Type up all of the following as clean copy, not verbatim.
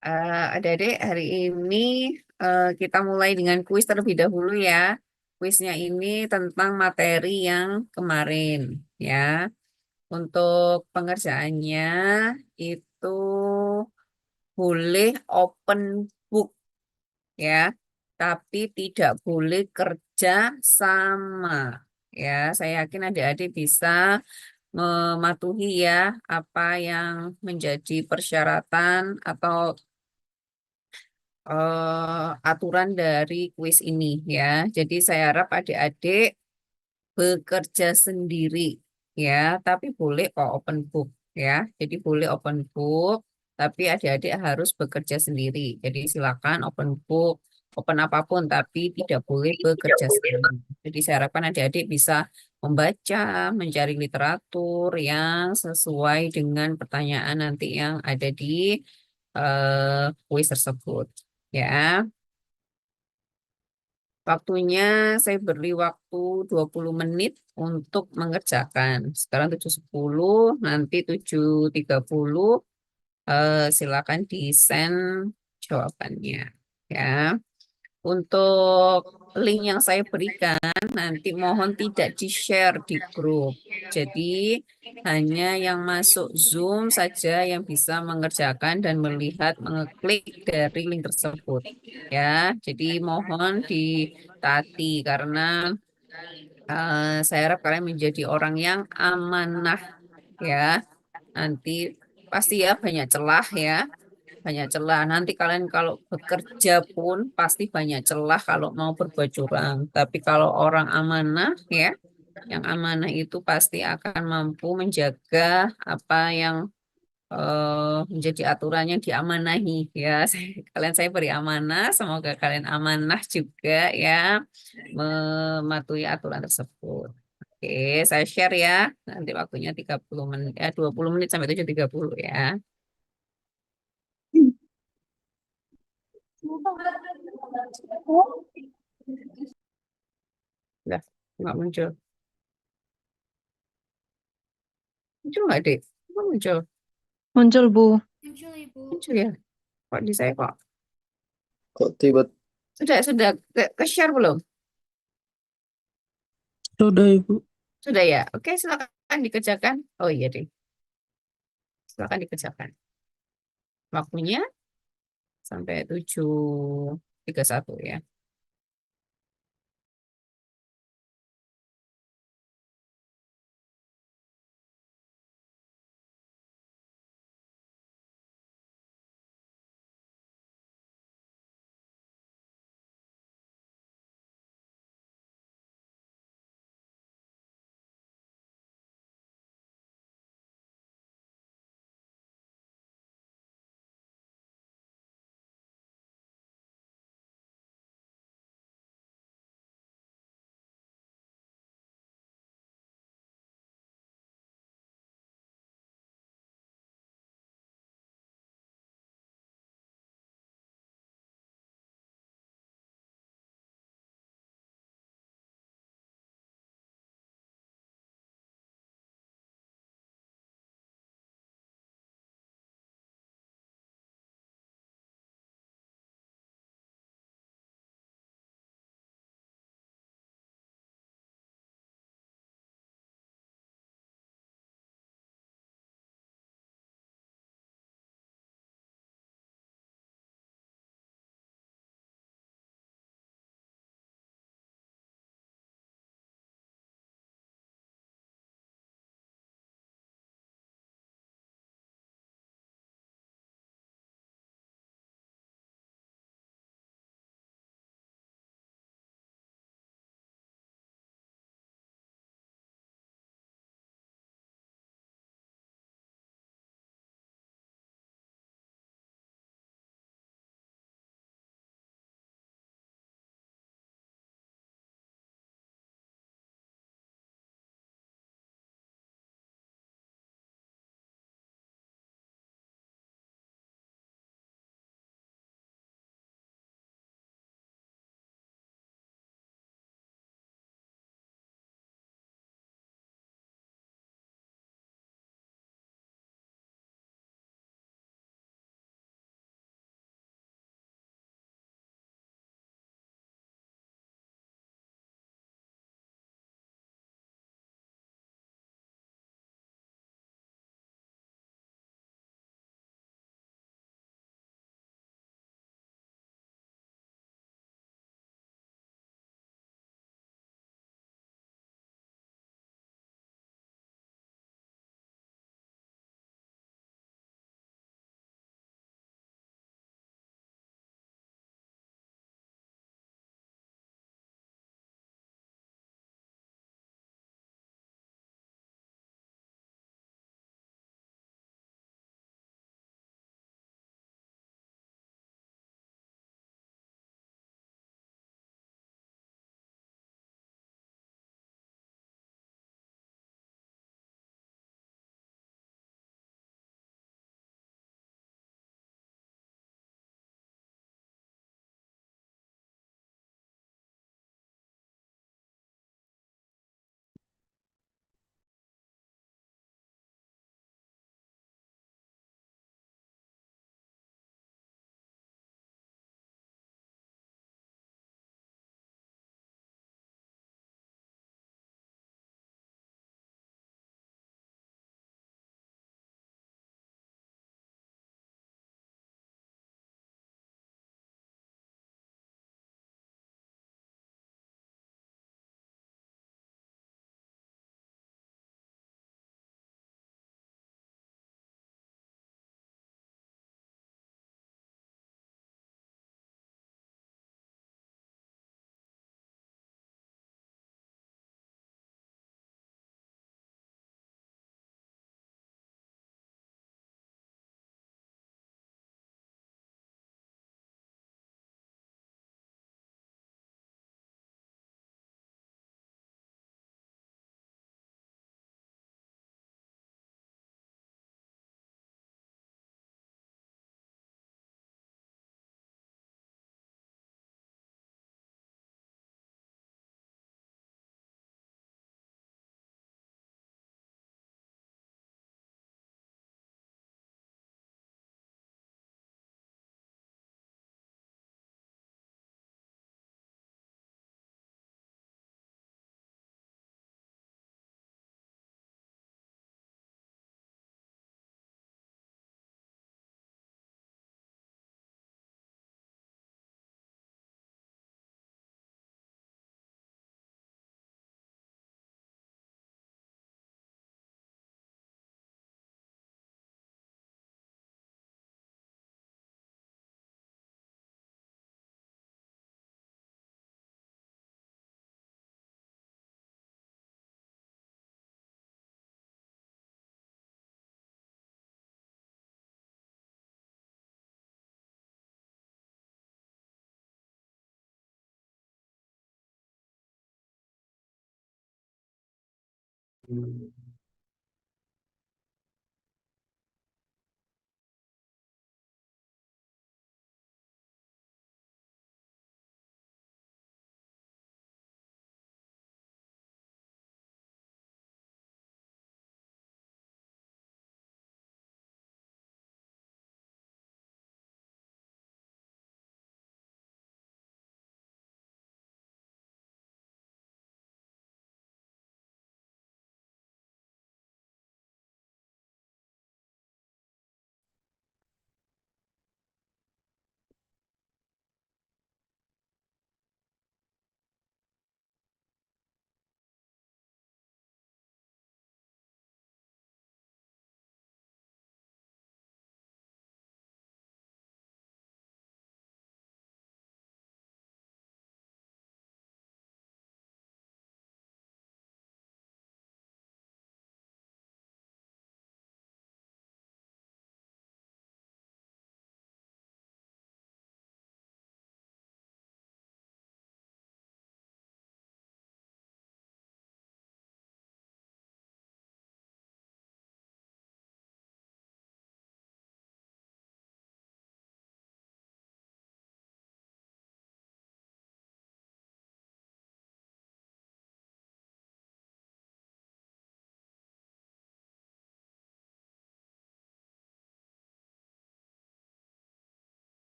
Adik-adik, hari ini kita mulai dengan kuis terlebih dahulu ya. Kuisnya ini tentang materi yang kemarin ya. Untuk pengerjaannya itu boleh open book ya, tapi tidak boleh kerja sama ya. Saya yakin adik-adik bisa mematuhi ya apa yang menjadi persyaratan atau aturan dari kuis ini ya. Jadi saya harap adik-adik bekerja sendiri ya, tapi boleh kok open book ya. Jadi boleh open book, tapi adik-adik harus bekerja sendiri. Jadi silakan open book, open apapun, tapi tidak boleh bekerja sendiri. Jadi saya harapkan adik-adik bisa membaca, mencari literatur yang sesuai dengan pertanyaan nanti yang ada di kuis tersebut. Ya, waktunya saya beri waktu 20 menit untuk mengerjakan. Sekarang 7.10, nanti 7.30 silakan di-send jawabannya. Ya. Untuk link yang saya berikan nanti mohon tidak di-share di grup. Jadi hanya yang masuk Zoom saja yang bisa mengerjakan dan melihat, mengeklik dari link tersebut. Ya, jadi mohon ditaati karena saya harap kalian menjadi orang yang amanah ya. Nanti pasti ya banyak celah ya, banyak celah. Nanti kalian kalau bekerja pun pasti banyak celah kalau mau berbuat curang. Tapi kalau orang amanah ya, yang amanah itu pasti akan mampu menjaga apa yang menjadi aturannya diamanahi ya. Kalian saya beri amanah, semoga kalian amanah juga ya mematuhi aturan tersebut. Oke, saya share ya. Nanti waktunya 30 menit, 20 menit sampai 7.30 ya. Udah, nggak muncul. Muncul nggak, Dek? Nggak muncul. Muncul, Bu. Muncul ya? Kok di saya kok? Kok tiba Sudah ke share belum? sudah Ibu? Sudah ya? Oke, silakan dikerjakan. Oh iya, deh. Silakan dikerjakan. Waktunya sampai 7.31 ya.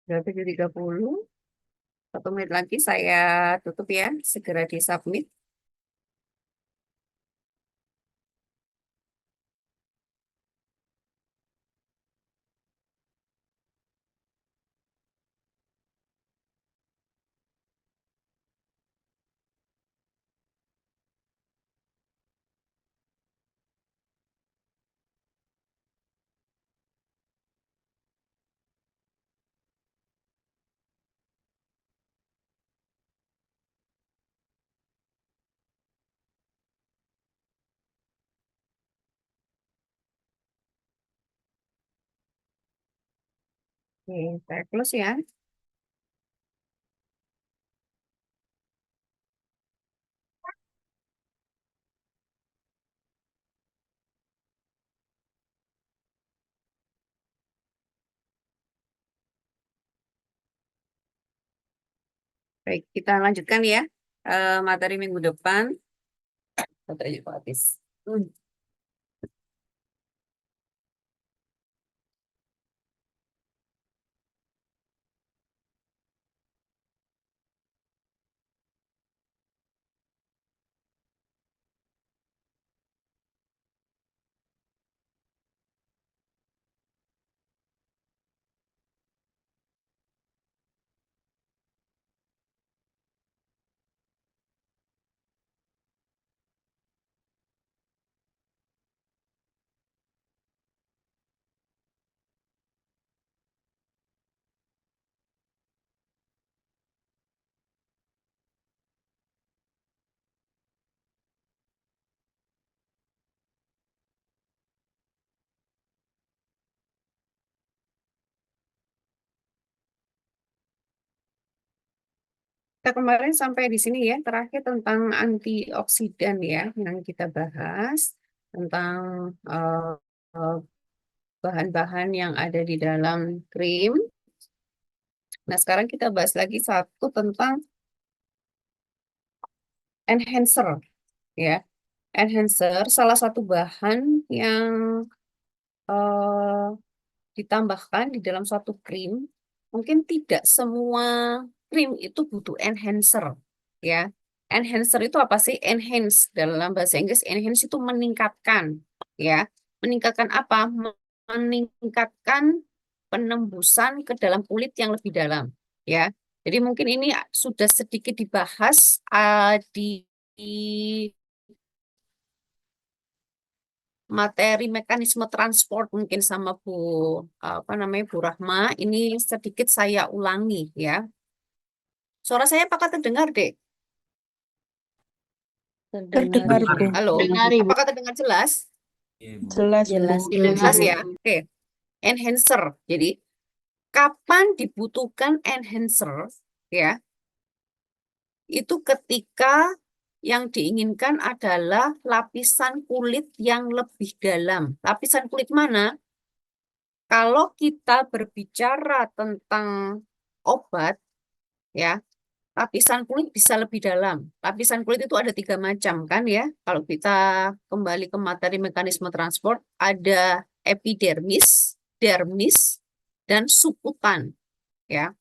Sudah 7.30. 1 menit lagi saya tutup ya. Segera di-submit. Oke, saya close ya. Baik, kita lanjutkan ya. Materi minggu depan. Baterainya kok habis. Kita kemarin sampai di sini ya, terakhir tentang antioksidan ya, yang kita bahas tentang eh, eh, bahan-bahan yang ada di dalam krim. Nah, sekarang kita bahas lagi satu tentang enhancer ya. Enhancer salah satu bahan yang eh, ditambahkan di dalam suatu krim. Mungkin tidak semua krim itu butuh enhancer ya. Enhancer itu apa sih? Enhance dalam bahasa Inggris, enhance itu meningkatkan ya. Meningkatkan apa? Meningkatkan penembusan ke dalam kulit yang lebih dalam ya. Jadi mungkin ini sudah sedikit dibahas di materi mekanisme transport mungkin sama Bu Rahma. Ini sedikit saya ulangi ya. Suara saya apakah terdengar, Dek? Terdengar, Bu. Halo, Dengar, Ibu. apakah terdengar jelas? Jelas, Jelas, Bu. dengar. Jelas ya. Oke. Enhancer. Jadi kapan dibutuhkan enhancer ya? Itu ketika yang diinginkan adalah lapisan kulit yang lebih dalam. Lapisan kulit mana? Kalau kita berbicara tentang obat, ya, lapisan kulit bisa lebih dalam. Lapisan kulit itu ada 3 macam, kan ya? Kalau kita kembali ke materi mekanisme transport, ada epidermis, dermis, dan subkutan, ya.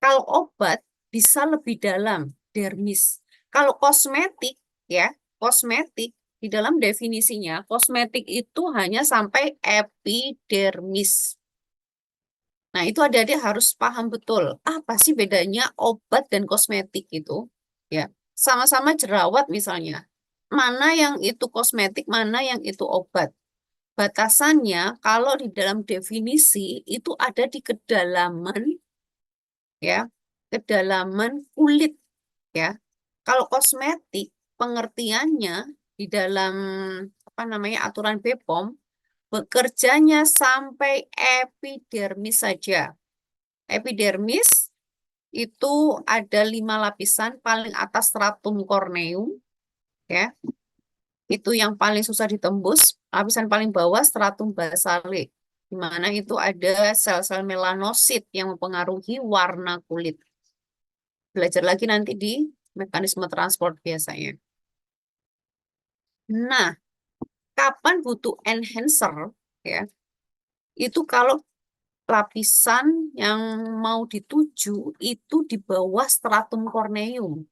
Kalau obat bisa lebih dalam, dermis. Kalau kosmetik, ya, kosmetik di dalam definisinya, kosmetik itu hanya sampai epidermis. Nah, itu adik-adik harus paham betul apa sih bedanya obat dan kosmetik itu. Ya, sama-sama jerawat misalnya. Mana yang itu kosmetik, mana yang itu obat. Batasannya kalau di dalam definisi itu ada di kedalaman ya, kedalaman kulit ya. Kalau kosmetik pengertiannya di dalam apa namanya aturan BPOM bekerjanya sampai epidermis saja. Epidermis itu ada 5 lapisan, paling atas stratum corneum, ya, itu yang paling susah ditembus. Lapisan paling bawah stratum basale, di mana itu ada sel-sel melanosit yang mempengaruhi warna kulit. Belajar lagi nanti di mekanisme transport biasanya. Nah, kapan butuh enhancer? Ya, itu kalau lapisan yang mau dituju itu di bawah stratum corneum.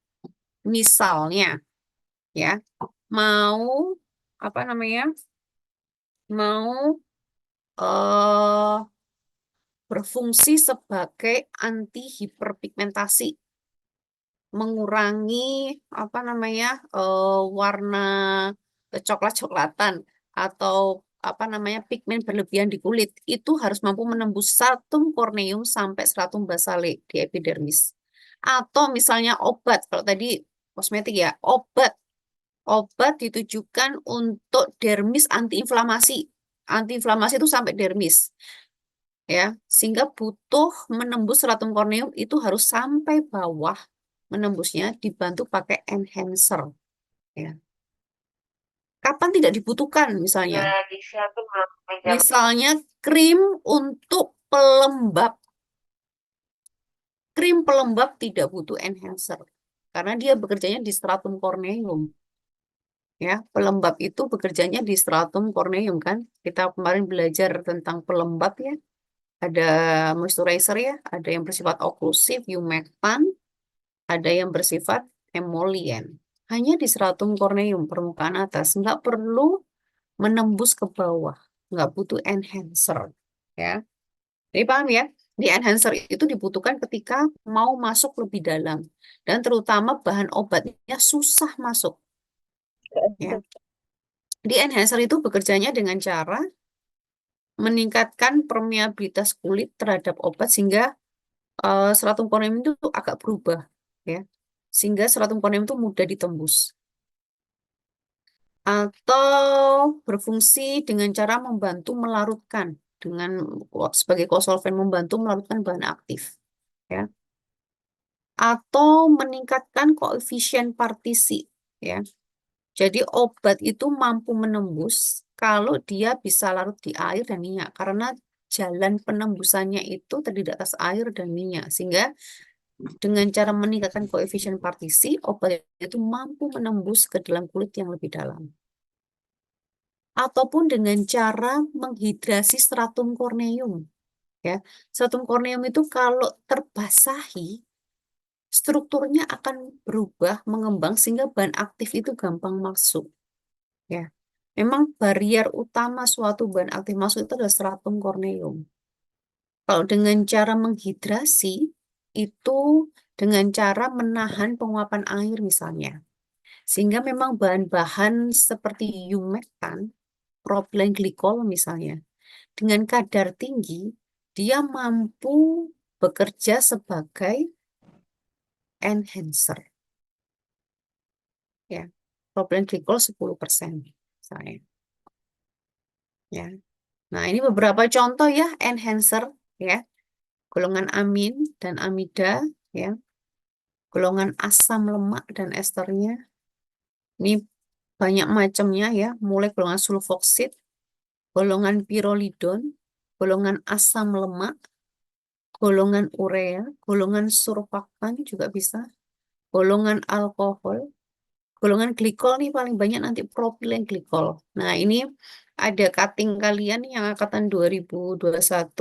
Misalnya, ya, mau apa namanya? Mau berfungsi sebagai anti hiperpigmentasi, mengurangi apa namanya warna coklat-coklatan atau apa namanya pigmen berlebihan di kulit, itu harus mampu menembus stratum corneum sampai stratum basale di epidermis. Atau misalnya obat, kalau tadi kosmetik ya, obat ditujukan untuk dermis antiinflamasi. Antiinflamasi itu sampai dermis, ya, sehingga butuh menembus stratum corneum itu harus sampai bawah, menembusnya dibantu pakai enhancer, ya. Kapan tidak dibutuhkan misalnya? Misalnya krim untuk pelembab. Krim pelembab tidak butuh enhancer karena dia bekerjanya di stratum corneum. Ya, pelembab itu bekerjanya di stratum corneum kan. Kita kemarin belajar tentang pelembab ya. Ada moisturizer ya, ada yang bersifat oklusif, humectant, ada yang bersifat emollient. Hanya di stratum corneum, permukaan atas, nggak perlu menembus ke bawah, nggak butuh enhancer. Ya, jadi paham ya? Di enhancer itu dibutuhkan ketika mau masuk lebih dalam, dan terutama bahan obatnya susah masuk. Ya, di enhancer itu bekerjanya dengan cara meningkatkan permeabilitas kulit terhadap obat sehingga stratum corneum itu agak berubah, ya, sehingga stratum corneum itu mudah ditembus, atau berfungsi dengan cara membantu melarutkan dengan sebagai kosolven, membantu melarutkan bahan aktif, ya, atau meningkatkan koefisien partisi, ya. Jadi obat itu mampu menembus kalau dia bisa larut di air dan minyak karena jalan penembusannya itu terdiri atas air dan minyak, sehingga dengan cara meningkatkan koefisien partisi, obat itu mampu menembus ke dalam kulit yang lebih dalam. Ataupun dengan cara menghidrasi stratum corneum. Ya, stratum corneum itu kalau terbasahi, strukturnya akan berubah, mengembang sehingga bahan aktif itu gampang masuk. Ya, memang barrier utama suatu bahan aktif masuk itu adalah stratum corneum. Kalau dengan cara menghidrasi, itu dengan cara menahan penguapan air misalnya. Sehingga memang bahan-bahan seperti humectant, propylene glycol misalnya, dengan kadar tinggi, dia mampu bekerja sebagai enhancer. Ya, propylene glycol 10% misalnya. Ya. Nah, ini beberapa contoh ya enhancer, ya. Golongan amin dan amida, ya. Golongan asam lemak dan esternya. Ini banyak macamnya ya, mulai golongan sulfoksid, golongan pirolidon, golongan asam lemak, golongan urea, golongan surfaktan juga bisa, golongan alkohol, golongan glikol nih paling banyak nanti propilen glikol. Nah, ini ada cutting kalian yang angkatan 2021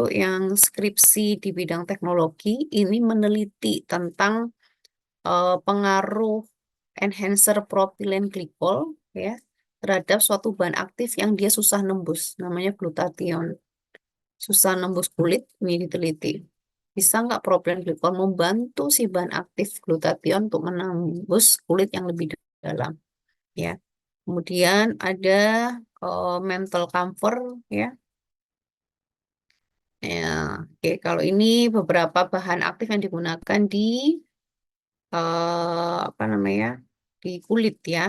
yang skripsi di bidang teknologi, ini meneliti tentang pengaruh enhancer propilen glikol ya terhadap suatu bahan aktif yang dia susah nembus, namanya glutathione. Susah nembus kulit, ini diteliti. Bisa nggak propilen glikol membantu si bahan aktif glutathione untuk menembus kulit yang lebih dalam, ya. Kemudian ada menthol camphor, ya. Ya, oke. Kalau ini beberapa bahan aktif yang digunakan di apa namanya di kulit ya.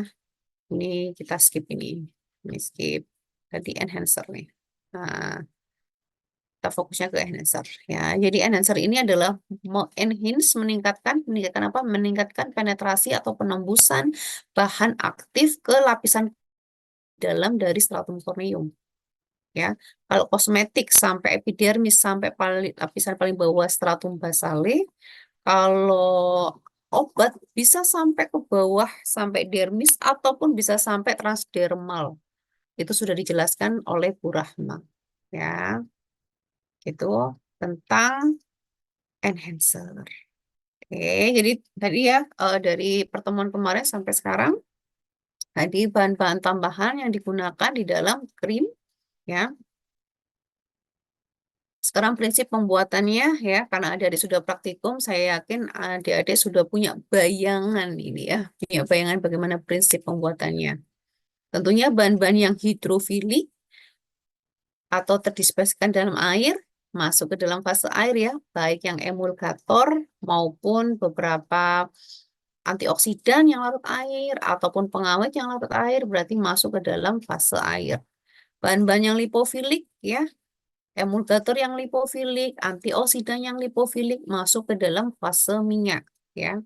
Ini kita skip ini skip tadi enhancer nih. Nah, kita fokusnya ke enhancer ya. Jadi enhancer ini adalah meningkatkan apa? Meningkatkan penetrasi atau penembusan bahan aktif ke lapisan dalam dari stratum corneum. Ya, kalau kosmetik sampai epidermis sampai lapisan paling bawah stratum basale, kalau obat bisa sampai ke bawah sampai dermis ataupun bisa sampai transdermal. Itu sudah dijelaskan oleh Bu Rahma. Ya, gitu. tentang enhancer. Oke, jadi tadi ya dari pertemuan kemarin sampai sekarang tadi bahan-bahan tambahan yang digunakan di dalam krim ya. Sekarang prinsip pembuatannya ya, karena adik-adik sudah praktikum, saya yakin adik-adik sudah punya bayangan ini ya, punya bayangan bagaimana prinsip pembuatannya. Tentunya bahan-bahan yang hidrofilik atau terdispersikan dalam air masuk ke dalam fase air ya, baik yang emulgator maupun beberapa antioksidan yang larut air ataupun pengawet yang larut air berarti masuk ke dalam fase air. Bahan-bahan yang lipofilik ya, emulgator yang lipofilik, antioksidan yang lipofilik masuk ke dalam fase minyak ya.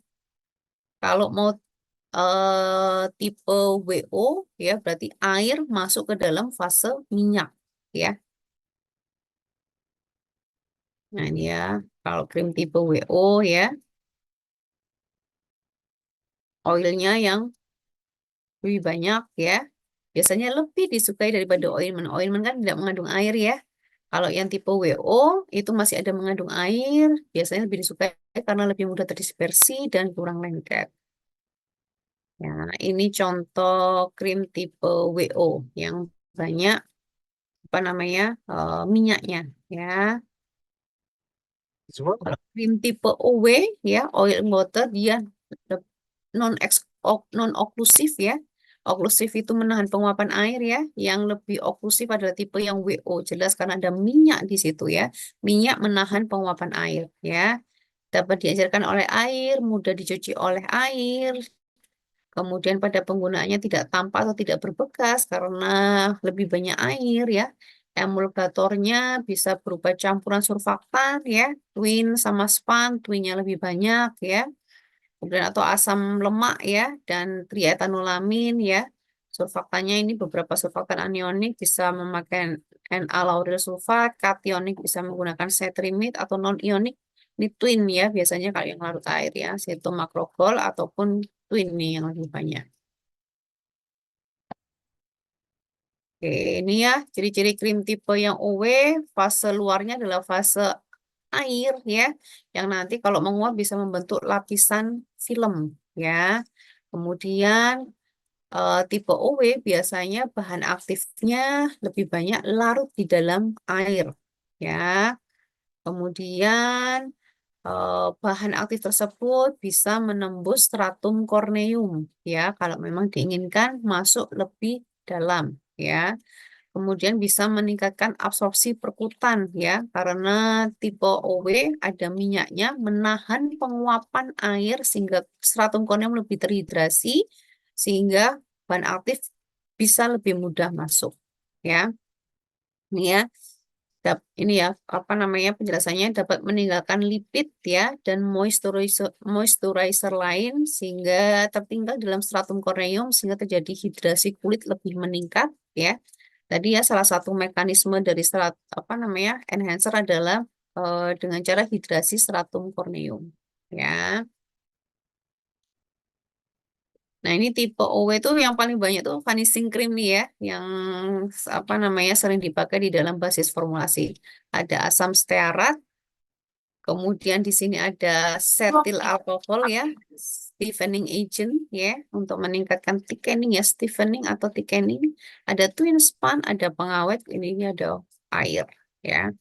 Kalau mau tipe WO ya berarti air masuk ke dalam fase minyak ya. Nah ini ya, kalau krim tipe WO ya, oilnya yang lebih banyak ya. Biasanya lebih disukai daripada ointment. Ointment kan tidak mengandung air ya. Kalau yang tipe WO itu masih ada mengandung air, biasanya lebih disukai karena lebih mudah terdispersi dan kurang lengket. Ya, ini contoh krim tipe WO yang banyak apa namanya minyaknya ya. Kalau krim tipe OW ya, oil and water dia non oklusif ya. Oklusif itu menahan penguapan air ya. Yang lebih oklusif adalah tipe yang WO. Jelas karena ada minyak di situ ya. Minyak menahan penguapan air ya. Dapat diajarkan oleh air, mudah dicuci oleh air. Kemudian pada penggunaannya tidak tampak atau tidak berbekas karena lebih banyak air ya. Emulgatornya bisa berupa campuran surfaktan ya. Twin sama span, twinnya lebih banyak ya. Kemudian atau asam lemak ya dan trietanolamin ya. Surfaktannya ini beberapa surfaktan anionik bisa memakai N-alauryl sulfat, kationik bisa menggunakan cetrimid atau non-ionik ini twin ya biasanya kalau yang larut air ya, sitomakrobol ataupun twin nih yang lebih banyak. Oke, ini ya ciri-ciri krim tipe yang OW, fase luarnya adalah fase air ya, yang nanti kalau menguap bisa membentuk lapisan film ya. Kemudian tipe OW biasanya bahan aktifnya lebih banyak larut di dalam air ya. Kemudian bahan aktif tersebut bisa menembus stratum korneum ya, kalau memang diinginkan masuk lebih dalam ya. Kemudian bisa meningkatkan absorpsi perkutan ya, karena tipe OW ada minyaknya menahan penguapan air sehingga stratum korneum lebih terhidrasi sehingga bahan aktif bisa lebih mudah masuk ya. Ini ya. Ini ya apa namanya penjelasannya dapat meninggalkan lipid ya dan moisturizer lain sehingga tertinggal dalam stratum korneum sehingga terjadi hidrasi kulit lebih meningkat ya. Tadi ya salah satu mekanisme dari apa namanya enhancer adalah dengan cara hidrasi stratum korneum ya. Nah, ini tipe OW itu yang paling banyak tuh vanishing cream nih ya, yang apa namanya sering dipakai di dalam basis formulasi. Ada asam stearat, kemudian di sini ada cetyl alkohol ya, stiffening agent ya, untuk meningkatkan thickening ya, stiffening atau thickening. Ada twin span, ada pengawet, ini ada air ya.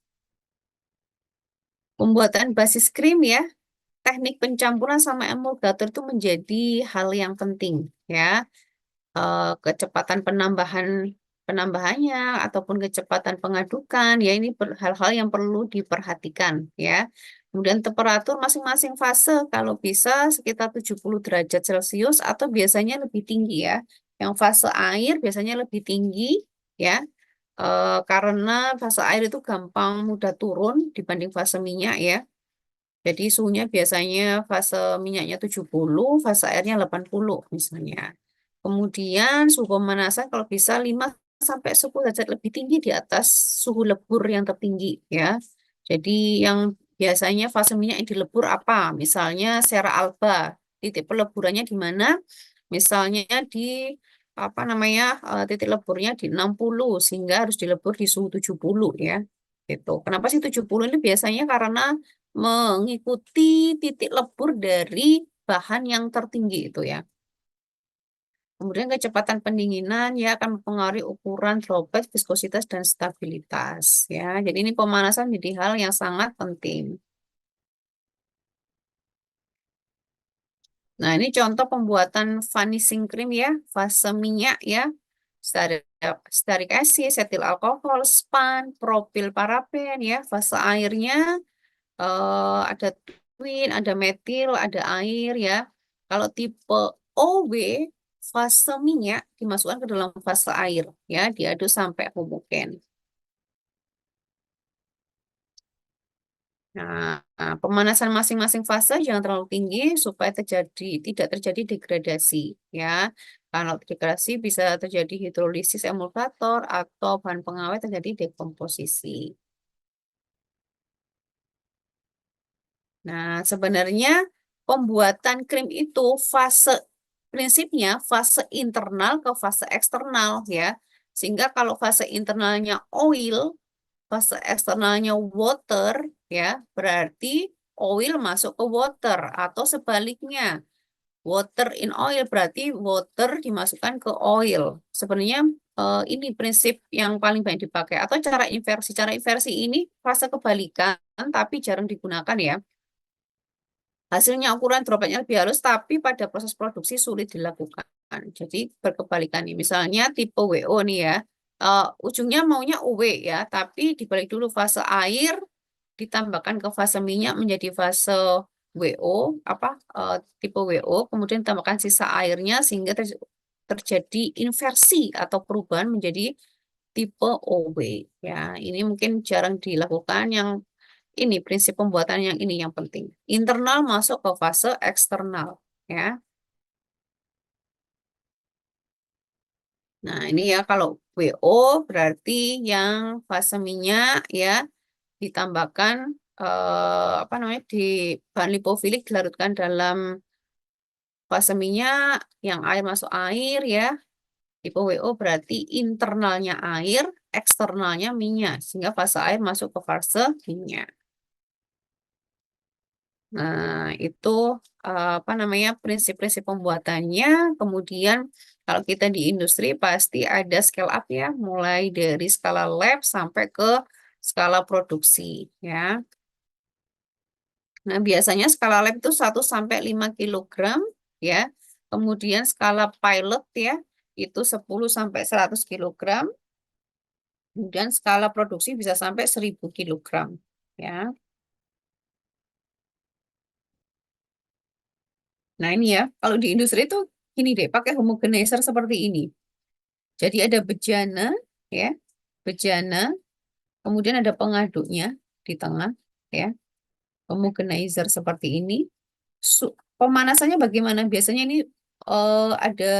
Pembuatan basis krim ya, teknik pencampuran sama emulgator itu menjadi hal yang penting ya. Kecepatan penambahannya ataupun kecepatan pengadukan ya ini hal-hal yang perlu diperhatikan ya. Kemudian temperatur masing-masing fase kalau bisa sekitar 70 derajat Celcius atau biasanya lebih tinggi ya. Yang fase air biasanya lebih tinggi ya. Karena fase air itu gampang mudah turun dibanding fase minyak ya. Jadi suhunya biasanya fase minyaknya 70, fase airnya 80 misalnya. Kemudian suhu pemanasan kalau bisa 5 sampai 10 derajat lebih tinggi di atas suhu lebur yang tertinggi ya. Jadi yang biasanya fase minyak yang dilebur apa? Misalnya sera alba. Titik peleburannya di mana? Misalnya di apa namanya? Titik leburnya di 60 sehingga harus dilebur di suhu 70 ya. Gitu. Kenapa sih 70 ini biasanya karena mengikuti titik lebur dari bahan yang tertinggi itu ya. Kemudian kecepatan pendinginan ya akan mempengaruhi ukuran droplet, viskositas, dan stabilitas ya. Jadi ini pemanasan jadi hal yang sangat penting. Nah, ini contoh pembuatan vanishing cream ya, fase minyak ya, stearik stearik acid, setil alkohol, span, propil paraben ya, fase airnya ada twin, ada metil, ada air ya. Kalau tipe OW, fase minyak dimasukkan ke dalam fase air ya, diaduk sampai homogen. Nah, pemanasan masing-masing fase jangan terlalu tinggi supaya tidak terjadi degradasi ya. Kalau degradasi bisa terjadi hidrolisis emulgator atau bahan pengawet terjadi dekomposisi. Nah, sebenarnya pembuatan krim itu prinsipnya fase internal ke fase eksternal ya. Sehingga kalau fase internalnya oil, fase eksternalnya water ya, berarti oil masuk ke water atau sebaliknya. Water in oil berarti water dimasukkan ke oil. Sebenarnya ini prinsip yang paling banyak dipakai atau cara inversi. Cara inversi ini fase kebalikan tapi jarang digunakan ya. Hasilnya ukuran dropletnya lebih halus, tapi pada proses produksi sulit dilakukan. Jadi berkebalikan nih. Misalnya tipe WO nih ya, ujungnya maunya UW ya, tapi dibalik dulu fase air, ditambahkan ke fase minyak menjadi fase WO, tipe WO, kemudian ditambahkan sisa airnya sehingga terjadi inversi atau perubahan menjadi tipe OW. Ya, ini mungkin jarang dilakukan. Yang ini prinsip pembuatan yang ini yang penting. Internal masuk ke fase eksternal, ya. Nah, ini ya kalau WO berarti yang fase minyak ya ditambahkan apa namanya di bahan lipofilik dilarutkan dalam fase minyak, yang air masuk air ya. Tipe WO berarti internalnya air, eksternalnya minyak, sehingga fase air masuk ke fase minyak. Nah, itu apa namanya prinsip-prinsip pembuatannya. Kemudian kalau kita di industri pasti ada scale up ya, mulai dari skala lab sampai ke skala produksi ya. Nah, biasanya skala lab itu 1 sampai 5 kilogram ya. Kemudian skala pilot ya, itu 10 sampai 100 kilogram. Kemudian skala produksi bisa sampai 1000 kilogram ya. Nah, ini ya, kalau di industri itu ini deh, pakai homogenizer seperti ini. Jadi ada bejana, ya, bejana, kemudian ada pengaduknya di tengah, ya, homogenizer seperti ini. Pemanasannya bagaimana? Biasanya ini ada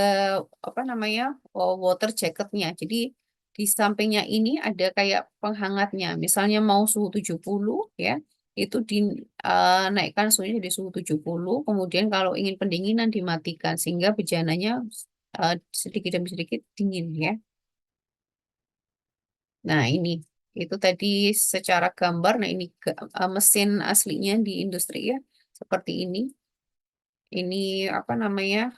apa namanya water jacketnya. Jadi di sampingnya ini ada kayak penghangatnya. Misalnya mau suhu 70, ya, itu dinaikkan suhunya jadi suhu 70. Kemudian kalau ingin pendinginan dimatikan sehingga bejananya sedikit demi sedikit dingin, ya. Nah, ini itu tadi secara gambar. Nah, ini mesin aslinya di industri ya, seperti ini. Ini apa namanya?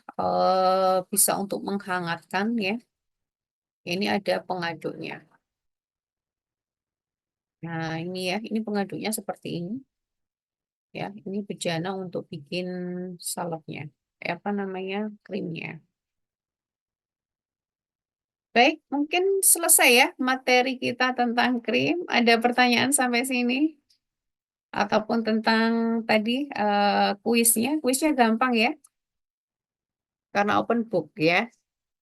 Bisa untuk menghangatkan ya. Ini ada pengaduknya. Nah, ini ya, ini pengaduknya seperti ini. Ya, ini bejana untuk bikin saladnya. Apa namanya? Krimnya. Baik, mungkin selesai ya materi kita tentang krim. Ada pertanyaan sampai sini? Ataupun tentang tadi kuisnya. Kuisnya gampang ya, karena open book ya.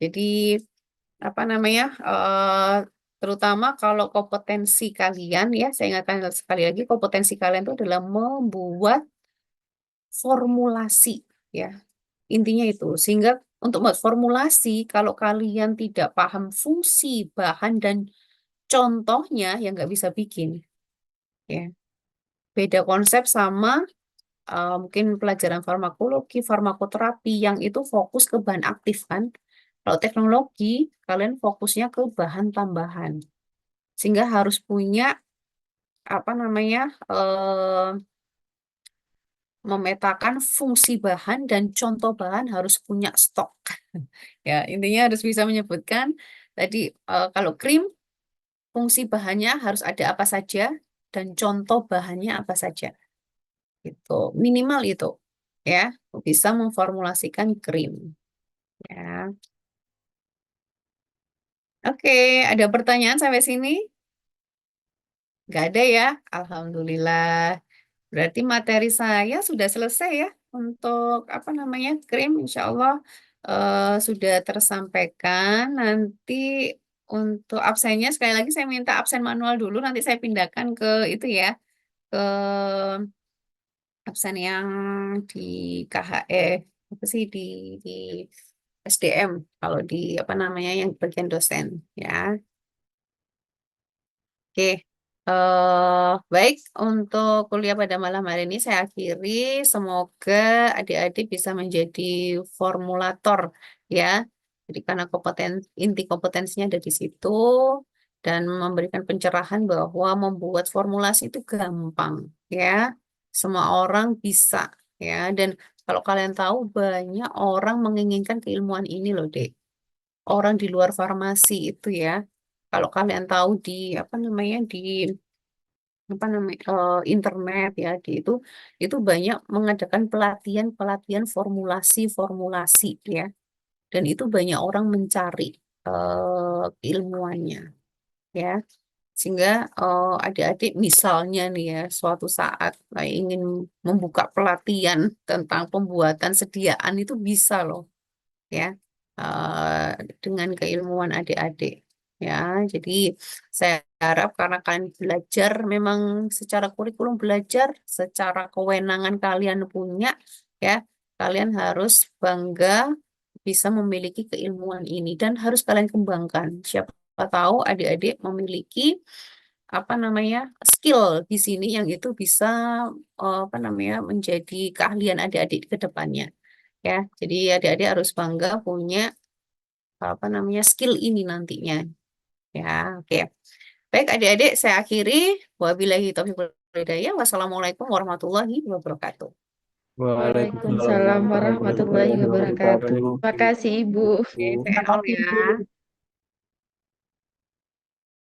Jadi apa namanya? Terutama kalau kompetensi kalian ya, saya ingatkan sekali lagi, kompetensi kalian itu adalah membuat formulasi ya. Intinya itu. Sehingga untuk membuat formulasi, kalau kalian tidak paham fungsi, bahan, dan contohnya, ya nggak bisa bikin. Ya. Beda konsep sama mungkin pelajaran farmakologi, farmakoterapi yang itu fokus ke bahan aktif kan. Kalau teknologi, kalian fokusnya ke bahan tambahan. Sehingga harus punya apa namanya memetakan fungsi bahan dan contoh bahan harus punya stok. Ya, intinya harus bisa menyebutkan tadi kalau krim fungsi bahannya harus ada apa saja dan contoh bahannya apa saja. Itu minimal itu ya, bisa memformulasikan krim ya. Oke, ada pertanyaan sampai sini? Nggak ada ya? Alhamdulillah. Berarti materi saya sudah selesai ya untuk apa namanya krim, insya Allah sudah tersampaikan. Nanti untuk absennya sekali lagi saya minta absen manual dulu. Nanti saya pindahkan ke itu ya, ke absen yang di KHE apa sih di SDM kalau di apa namanya yang bagian dosen ya. Oke, baik untuk kuliah pada malam hari ini saya akhiri. Semoga adik-adik bisa menjadi formulator ya. Jadi karena inti kompetensinya ada di situ dan memberikan pencerahan bahwa membuat formulasi itu gampang ya. Semua orang bisa ya. Dan kalau kalian tahu banyak orang menginginkan keilmuan ini loh, Dek. Orang di luar farmasi itu ya. Kalau kalian tahu di apa namanya di apa namanya internet ya di itu banyak mengadakan pelatihan formulasi ya dan itu banyak orang mencari ilmuannya ya sehingga adik-adik misalnya nih ya suatu saat ingin membuka pelatihan tentang pembuatan sediaan itu bisa loh ya eh, dengan keilmuan adik-adik ya. Jadi saya harap karena kalian belajar memang secara kurikulum belajar, secara kewenangan kalian punya ya, kalian harus bangga bisa memiliki keilmuan ini dan harus kalian kembangkan. Siapa tahu adik-adik memiliki apa namanya skill di sini yang itu bisa apa namanya menjadi keahlian adik-adik ke depannya ya. Jadi adik-adik harus bangga punya apa namanya skill ini nantinya. Ya, oke. Baik adik-adik, saya akhiri. Wabillahi taufiq wal hidayah. Wassalamualaikum warahmatullahi wabarakatuh. Waalaikumsalam warahmatullahi wabarakatuh. Terima kasih, Ibu. Oke, saya out ya.